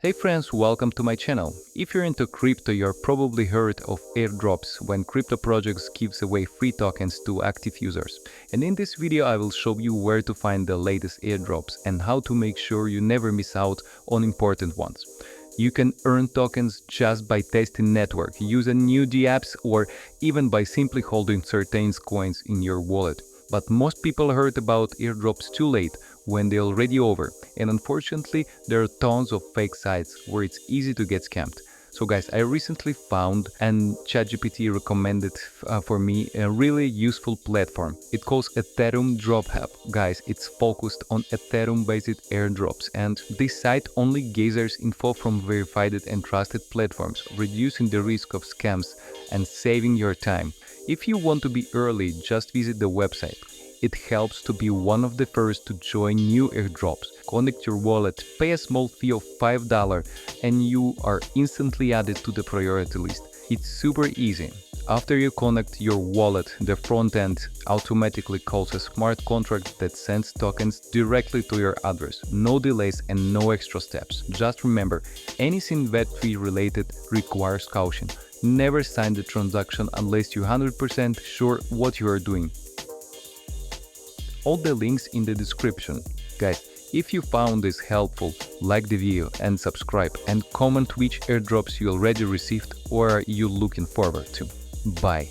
Hey friends, welcome to my channel. If you're into crypto, you're probably heard of airdrops, when crypto projects gives away free tokens to active users. And in this video I will show you where to find the latest airdrops and how to make sure you never miss out on important ones. You can earn tokens just by testing network, using new dApps, or even by simply holding certain coins in your wallet. But most people heard about airdrops too late, when they're already over, and unfortunately there are tons of fake sites where it's easy to get scammed. So guys, I recently found and ChatGPT recommended for me a really useful platform. It calls Ethereum Drop Hub. Guys, it's focused on Ethereum based airdrops, and this site only gathers info from verified and trusted platforms, reducing the risk of scams and saving your time. If you want to be early, just visit the website. It helps to be one of the first to join new airdrops. Connect your wallet, pay a small fee of $5, and you are instantly added to the priority list. It's super easy. After you connect your wallet, the front end automatically calls a smart contract that sends tokens directly to your address. No delays and no extra steps. Just remember, anything Web3 related requires caution. Never sign the transaction unless you're 100% sure what you are doing. All the links in the description. Guys, if you found this helpful, like the video and subscribe, and comment which airdrops you already received or are you looking forward to. Bye.